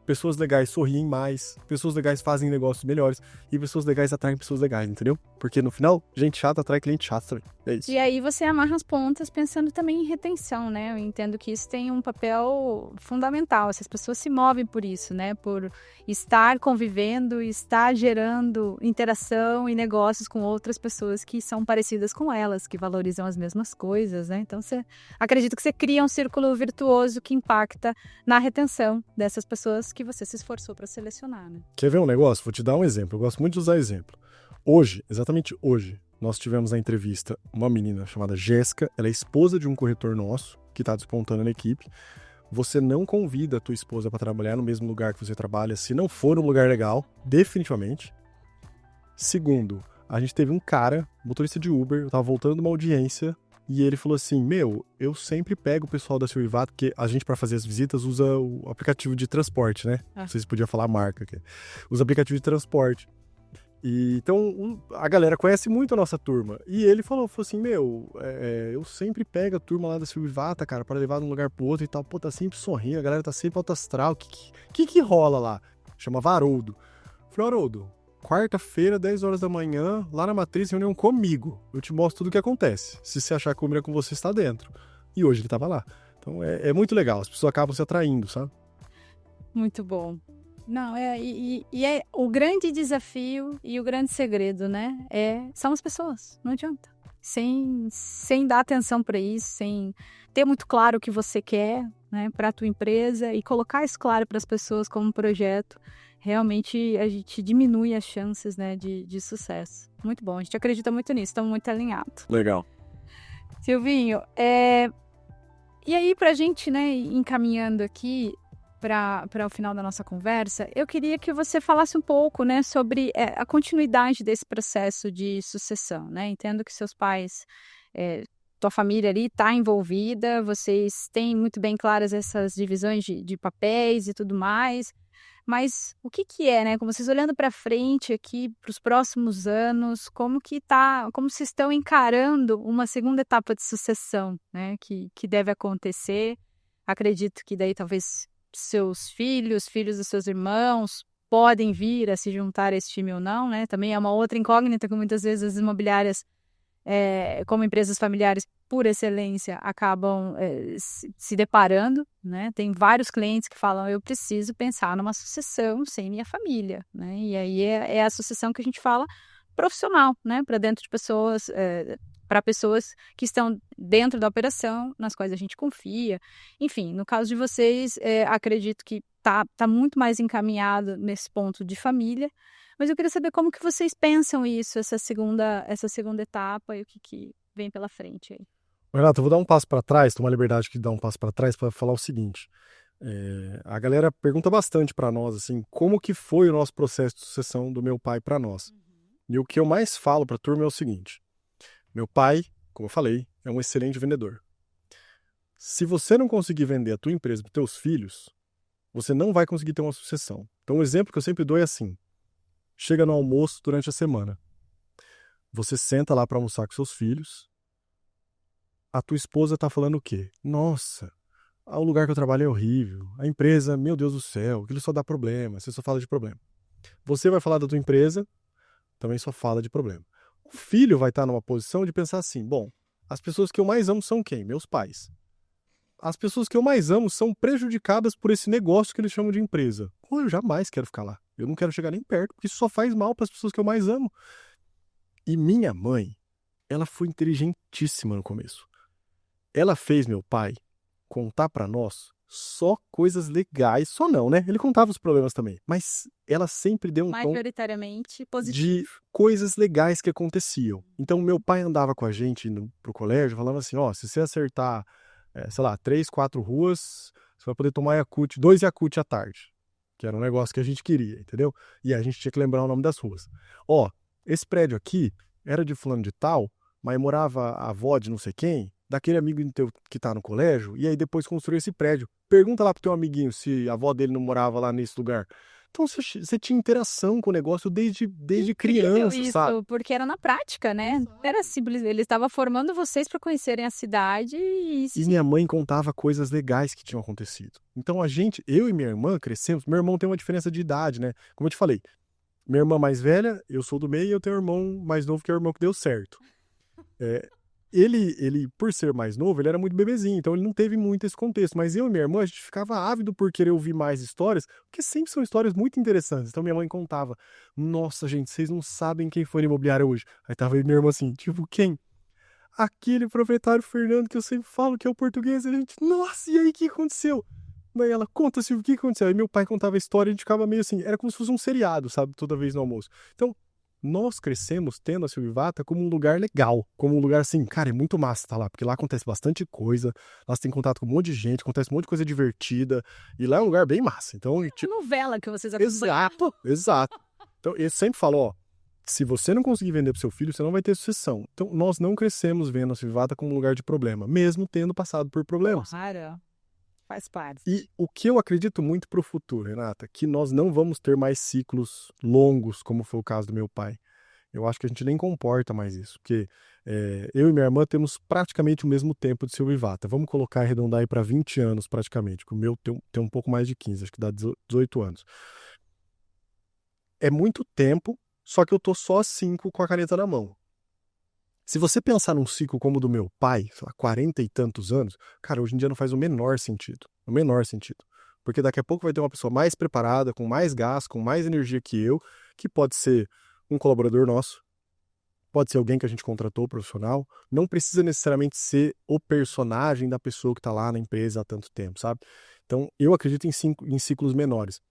Pessoas legais sorriem mais. Pessoas legais fazem negócios melhores. E pessoas legais atraem pessoas legais, entendeu? Porque no final, gente chata atrai cliente chato também. É isso. E aí você amarra as pontas pensando também em retenção, né? Eu entendo que isso tem um papel fundamental. Essas pessoas se movem por isso, né? Por estar convivendo, estar gerando interação e negócios com outras pessoas que são parecidas com elas, que valorizam as mesmas coisas, né? Então, acredito que você cria um círculo virtuoso que impacta na retenção dessas pessoas que você se esforçou para selecionar, né? Quer ver um negócio? Vou te dar um exemplo. Eu gosto muito de usar exemplo. Hoje, exatamente hoje, nós tivemos na entrevista uma menina chamada Jéssica. Ela é esposa de um corretor nosso que está despontando na equipe. Você não convida a tua esposa para trabalhar no mesmo lugar que você trabalha se não for um lugar legal, definitivamente. Segundo, a gente teve um cara, motorista de Uber, eu tava voltando de uma audiência e ele falou assim, eu sempre pego o pessoal da Silvivato, porque a gente para fazer as visitas usa o aplicativo de transporte, né? Não sei se podia falar a marca aqui. Usa aplicativo de transporte. E, então, a galera conhece muito a nossa turma. E ele falou assim, eu sempre pego a turma lá da Silvivata, cara, para levar de um lugar pro outro e tal. Pô, tá sempre sorrindo, a galera tá sempre alto astral. Que rola lá? Chamava Haroldo. Falei, Haroldo, quarta-feira, 10 horas da manhã, lá na Matriz, reunião comigo. Eu te mostro tudo o que acontece. Se você achar que combina com você, está dentro. E hoje ele tava lá. Então, é muito legal. As pessoas acabam se atraindo, sabe? Muito bom. Não, e é o grande desafio e o grande segredo, né? São as pessoas, não adianta. Sem dar atenção para isso, sem ter muito claro o que você quer, né, para a tua empresa e colocar isso claro para as pessoas como um projeto, realmente a gente diminui as chances, né, de sucesso. Muito bom, a gente acredita muito nisso, estamos muito alinhados. Legal. Silvinho, e aí pra gente, né, encaminhando aqui, para o final da nossa conversa, eu queria que você falasse um pouco, né, sobre a continuidade desse processo de sucessão, né? Entendo que seus pais, tua família ali está envolvida, vocês têm muito bem claras essas divisões de papéis e tudo mais, mas o que que é, né? Como vocês olhando para frente aqui, para os próximos anos, como vocês estão encarando uma segunda etapa de sucessão, né? Que deve acontecer. Acredito que daí talvez seus filhos dos seus irmãos podem vir a se juntar a esse time ou não, né? Também é uma outra incógnita que muitas vezes as imobiliárias, como empresas familiares por excelência, acabam se deparando, né? Tem vários clientes que falam, eu preciso pensar numa sucessão sem minha família, né? E aí é a sucessão que a gente fala profissional, né? Para dentro de pessoas, para pessoas que estão dentro da operação, nas quais a gente confia. Enfim, no caso de vocês, acredito que tá muito mais encaminhado nesse ponto de família, mas eu queria saber como que vocês pensam isso, essa segunda etapa e o que vem pela frente aí. Renato, eu vou dar um passo para trás, tomar a liberdade de dar um passo para trás para falar o seguinte. A galera pergunta bastante para nós, assim, como que foi o nosso processo de sucessão do meu pai para nós. E o que eu mais falo para a turma é o seguinte. Meu pai, como eu falei, é um excelente vendedor. Se você não conseguir vender a tua empresa para os teus filhos, você não vai conseguir ter uma sucessão. Então, um exemplo que eu sempre dou é assim. Chega no almoço durante a semana. Você senta lá para almoçar com seus filhos. A tua esposa está falando o quê? Nossa, o lugar que eu trabalho é horrível. A empresa, meu Deus do céu, aquilo só dá problema. Você só fala de problema. Você vai falar da tua empresa, também só fala de problema. O filho vai estar numa posição de pensar assim, bom, as pessoas que eu mais amo são quem? Meus pais. As pessoas que eu mais amo são prejudicadas por esse negócio que eles chamam de empresa. Eu jamais quero ficar lá. Eu não quero chegar nem perto, porque isso só faz mal para as pessoas que eu mais amo. E minha mãe, ela foi inteligentíssima no começo. Ela fez meu pai contar para nós só coisas legais, só não, né? Ele contava os problemas também, mas ela sempre deu um tom majoritariamente positivo de coisas legais que aconteciam. Então, meu pai andava com a gente indo pro colégio, falava assim, se você acertar, 3, 4 ruas, você vai poder tomar Yakult, 2 Yakult à tarde, que era um negócio que a gente queria, entendeu? E a gente tinha que lembrar o nome das ruas. Esse prédio aqui era de fulano de tal, mas morava a avó de não sei quem, daquele amigo teu que tá no colégio, e aí depois construiu esse prédio. Pergunta lá pro teu amiguinho se a avó dele não morava lá nesse lugar. Então você tinha interação com o negócio desde criança, isso, sabe? porque era na prática, né? Era simples, ele estava formando vocês para conhecerem a cidade e minha mãe contava coisas legais que tinham acontecido. Então eu e minha irmã crescemos, meu irmão tem uma diferença de idade, né? Como eu te falei, minha irmã mais velha, eu sou do meio e eu tenho um irmão mais novo que é o irmão que deu certo. Ele, por ser mais novo, ele era muito bebezinho, então ele não teve muito esse contexto. Mas eu e minha irmã, a gente ficava ávido por querer ouvir mais histórias, porque sempre são histórias muito interessantes. Então minha mãe contava, nossa, gente, vocês não sabem quem foi na imobiliária hoje. Aí tava aí minha irmã assim, tipo, quem? Aquele proprietário Fernando que eu sempre falo que é o português. E a gente, nossa, e aí, o que aconteceu? Daí ela, conta, Silvio, o que aconteceu? Aí meu pai contava a história e a gente ficava meio assim, era como se fosse um seriado, sabe, toda vez no almoço. Então, nós crescemos tendo a Silvivata como um lugar legal, como um lugar assim, cara, é muito massa estar lá, porque lá acontece bastante coisa, lá você tem contato com um monte de gente, acontece um monte de coisa divertida, e lá é um lugar bem massa. Então, novela que vocês acompanham. Exato. Então, eu sempre falo, se você não conseguir vender pro seu filho, você não vai ter sucessão. Então, nós não crescemos vendo a Silvivata como um lugar de problema, mesmo tendo passado por problemas. Claro. Faz parte. E o que eu acredito muito para o futuro, Renata, que nós não vamos ter mais ciclos longos, como foi o caso do meu pai. Eu acho que a gente nem comporta mais isso, porque eu e minha irmã temos praticamente o mesmo tempo de Silvivata. Vamos colocar, arredondar aí para 20 anos praticamente, que o meu tem um pouco mais de 15, acho que dá 18 anos. É muito tempo, só que eu tô só 5 com a caneta na mão. Se você pensar num ciclo como o do meu pai, sei lá, 40 e tantos anos, cara, hoje em dia não faz o menor sentido. O menor sentido. Porque daqui a pouco vai ter uma pessoa mais preparada, com mais gás, com mais energia que eu, que pode ser um colaborador nosso, pode ser alguém que a gente contratou, profissional, não precisa necessariamente ser o personagem da pessoa que está lá na empresa há tanto tempo, sabe? Então, eu acredito em ciclos menores.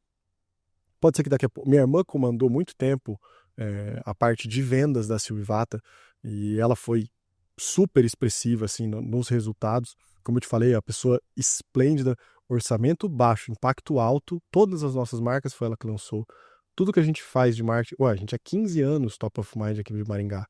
Pode ser que daqui a pouco... Minha irmã comandou muito tempo a parte de vendas da Silvivata, e ela foi super expressiva assim, nos resultados. Como eu te falei, a pessoa esplêndida. orçamento baixo, impacto alto, todas as nossas marcas foi ela que lançou. Tudo que a gente faz de marketing, a gente há 15 anos top of mind aqui de Maringá.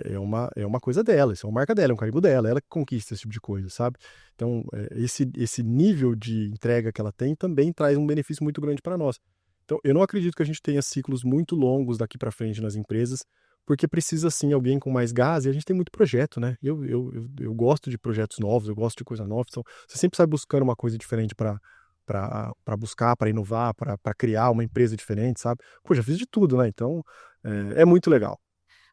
É uma coisa dela, isso é uma marca dela, é um carimbo dela, ela que conquista esse tipo de coisa, sabe? Então, esse nível de entrega que ela tem também traz um benefício muito grande para nós. Então, eu não acredito que a gente tenha ciclos muito longos daqui para frente nas empresas, porque precisa, sim, alguém com mais gás, e a gente tem muito projeto, né? Eu gosto de projetos novos, eu gosto de coisa nova, então você sempre sai buscando uma coisa diferente para buscar, para inovar, para criar uma empresa diferente, sabe? Pô, já fiz de tudo, né? Então, é muito legal.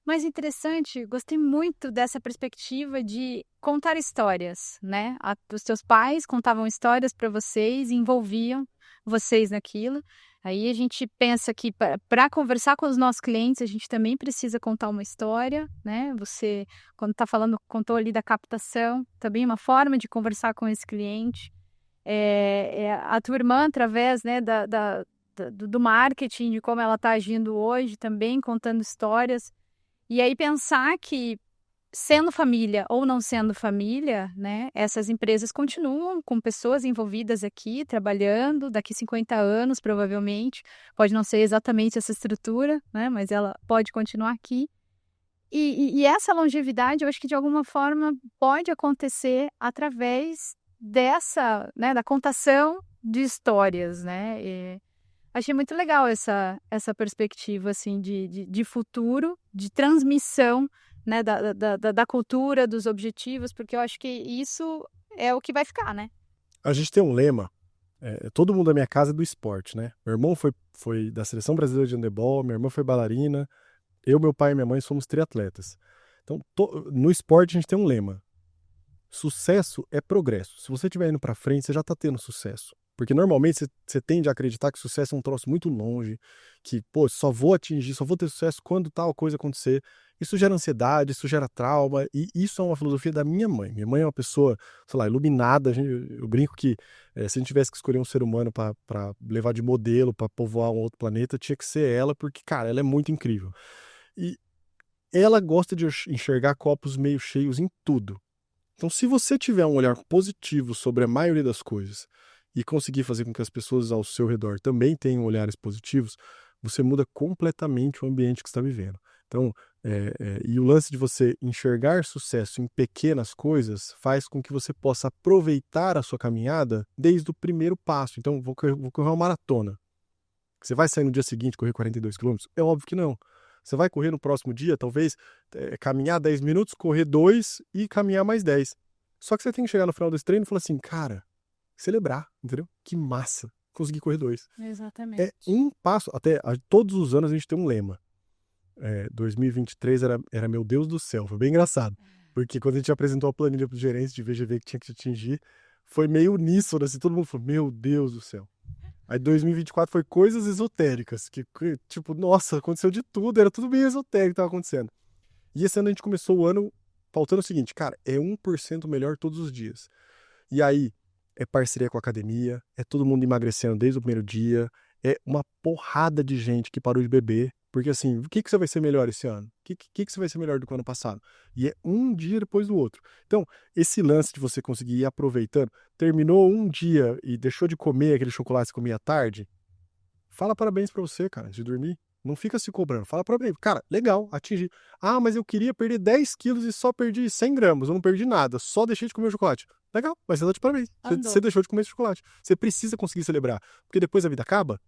Mas interessante, gostei muito dessa perspectiva de contar histórias, né? Os teus pais contavam histórias para vocês, envolviam vocês naquilo. Aí a gente pensa que para conversar com os nossos clientes, a gente também precisa contar uma história, né? Você, quando está falando, contou ali da captação, também uma forma de conversar com esse cliente. A tua irmã, através, né, do marketing, de como ela está agindo hoje, também contando histórias. E aí pensar que, sendo família ou não sendo família, né, essas empresas continuam com pessoas envolvidas aqui, trabalhando, daqui 50 anos, provavelmente. Pode não ser exatamente essa estrutura, né, mas ela pode continuar aqui. E essa longevidade, eu acho que de alguma forma pode acontecer através dessa, né, da contação de histórias, né? Achei muito legal essa perspectiva, assim, de futuro, de transmissão, né, da cultura, dos objetivos, porque eu acho que isso é o que vai ficar, né? A gente tem um lema, todo mundo da minha casa é do esporte, né? Meu irmão foi da Seleção Brasileira de Handebol, minha irmã foi bailarina, eu, meu pai e minha mãe somos triatletas. Então, no esporte a gente tem um lema: sucesso é progresso. Se você estiver indo para frente, você já está tendo sucesso. Porque normalmente você tende a acreditar que sucesso é um troço muito longe, que, pô, só vou ter sucesso quando tal coisa acontecer. Isso gera ansiedade, isso gera trauma, e isso é uma filosofia da minha mãe. Minha mãe é uma pessoa, sei lá, iluminada. Eu brinco que se a gente tivesse que escolher um ser humano para levar de modelo, para povoar um outro planeta, tinha que ser ela, porque, cara, ela é muito incrível. E ela gosta de enxergar copos meio cheios em tudo. Então, se você tiver um olhar positivo sobre a maioria das coisas e conseguir fazer com que as pessoas ao seu redor também tenham olhares positivos, você muda completamente o ambiente que você está vivendo. Então, e o lance de você enxergar sucesso em pequenas coisas faz com que você possa aproveitar a sua caminhada desde o primeiro passo. Então, vou correr uma maratona. Você vai sair no dia seguinte correr 42 quilômetros? É óbvio que não. Você vai correr no próximo dia, talvez caminhar 10 minutos, correr 2 e caminhar mais 10. Só que você tem que chegar no final desse treino e falar assim, cara, celebrar, entendeu? Que massa, consegui correr 2. Exatamente. É um passo, todos os anos a gente tem um lema. 2023 era meu Deus do céu, foi bem engraçado. Porque quando a gente apresentou a planilha para os gerentes de VGV que tinha que atingir, foi meio uníssono, assim, todo mundo falou, meu Deus do céu. Aí 2024 foi coisas esotéricas, que tipo, nossa, aconteceu de tudo, era tudo bem esotérico que estava acontecendo. E esse ano a gente começou o ano faltando o seguinte, cara, é 1% melhor todos os dias. E aí, é parceria com a academia, é todo mundo emagrecendo desde o primeiro dia, é uma porrada de gente que parou de beber, porque assim, o que você vai ser melhor esse ano? O que você vai ser melhor do que o ano passado? E é um dia depois do outro. Então, esse lance de você conseguir ir aproveitando, terminou um dia e deixou de comer aquele chocolate que você comia à tarde, fala parabéns pra você, cara, antes de dormir. Não fica se cobrando, fala parabéns. Cara, legal, atingi. Ah, mas eu queria perder 10 quilos e só perdi 100 gramas, eu não perdi nada, só deixei de comer o chocolate. Legal, mas você tá de parabéns. Você deixou de comer esse chocolate. Você precisa conseguir celebrar, porque depois a vida acaba.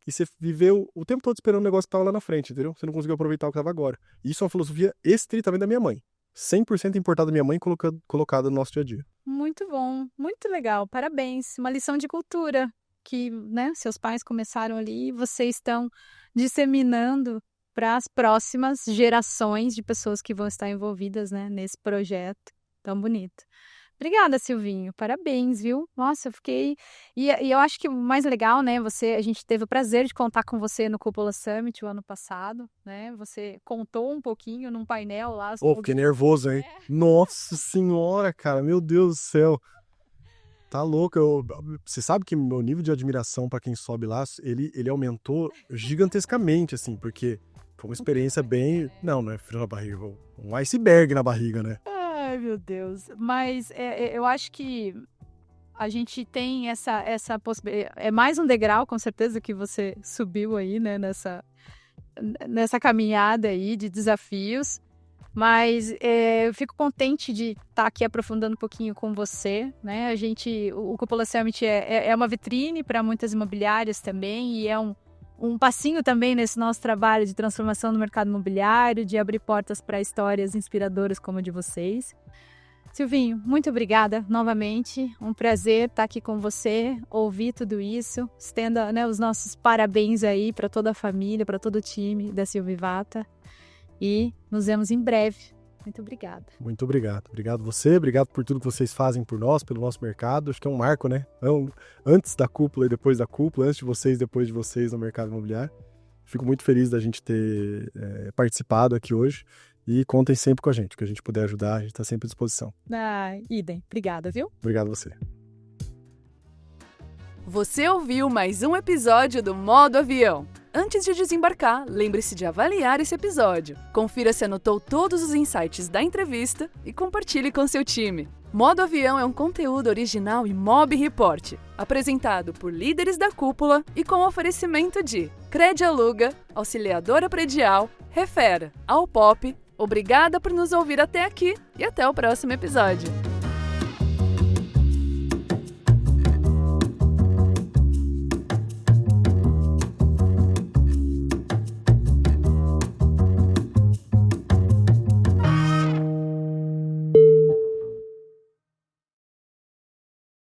E você viveu o tempo todo esperando um negócio que tava lá na frente, entendeu? Você não conseguiu aproveitar o que tava agora. E isso é uma filosofia estritamente da minha mãe. 100% importada da minha mãe colocada no nosso dia a dia. Muito bom, muito legal, parabéns. Uma lição de cultura que, né, seus pais começaram ali e vocês estão disseminando para as próximas gerações de pessoas que vão estar envolvidas, né, nesse projeto tão bonito. Obrigada, Silvinho. Parabéns, viu? Nossa, eu fiquei... E eu acho que o mais legal, né? A gente teve o prazer de contar com você no Cúpula Summit o ano passado, né? Você contou um pouquinho num painel lá. Fiquei nervoso, hein? Nossa senhora, cara. Meu Deus do céu. Tá louco. Você sabe que meu nível de admiração pra quem sobe lá, ele aumentou gigantescamente, assim, porque foi uma experiência bem... Não é frio na barriga, um iceberg na barriga, né? Ai, meu Deus. Mas eu acho que a gente tem essa possibilidade. É mais um degrau, com certeza, que você subiu aí, né, nessa caminhada aí de desafios. Mas eu fico contente de estar aqui aprofundando um pouquinho com você, né? O Cúpula Summit é uma vitrine para muitas imobiliárias também e é um passinho também nesse nosso trabalho de transformação no mercado imobiliário, de abrir portas para histórias inspiradoras como a de vocês. Silvinho, muito obrigada novamente. Um prazer estar aqui com você, ouvir tudo isso. Estenda, né, os nossos parabéns aí para toda a família, para todo o time da Silvivata. E nos vemos em breve. Muito obrigada. Muito obrigado. Obrigado você, obrigado por tudo que vocês fazem por nós, pelo nosso mercado. Acho que é um marco, né? Antes da cúpula e depois da cúpula, antes de vocês e depois de vocês no mercado imobiliário. Fico muito feliz da gente ter participado aqui hoje e contem sempre com a gente. O que a gente puder ajudar, a gente está sempre à disposição. Idem. Obrigada, viu? Obrigado a você. Você ouviu mais um episódio do Modo Avião. Antes de desembarcar, lembre-se de avaliar esse episódio. Confira se anotou todos os insights da entrevista e compartilhe com seu time. Modo Avião é um conteúdo original Imob Report, apresentado por líderes da cúpula e com oferecimento de Cred Aluga, Auxiliadora Predial, Refera, Alpop. Obrigada por nos ouvir até aqui e até o próximo episódio.